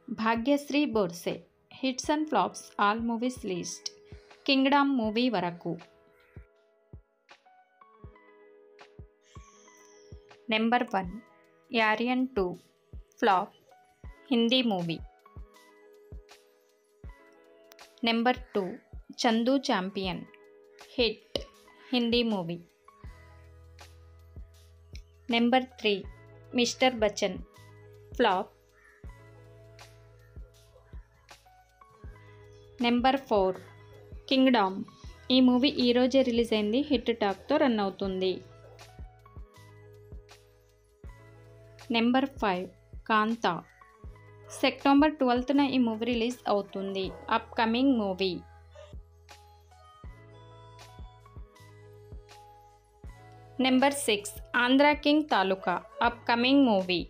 Bhagyashree Borse hits and flops all movies list Kingdom movie వరకు. Number 1 Yaariyan 2 flop Hindi movie. Number 2 Chandu champion hit Hindi movie. Number 3 mister Bachchan flop. Number 4 Kingdom. ఈ movie ఈరోజే release అయింది, hit టాక్తో run అవుతుంది. Number 5 Kaantha. September 12న ఈ movie release అవుతుంది, upcoming movie. Number 6 Andhra king Taluka upcoming movie.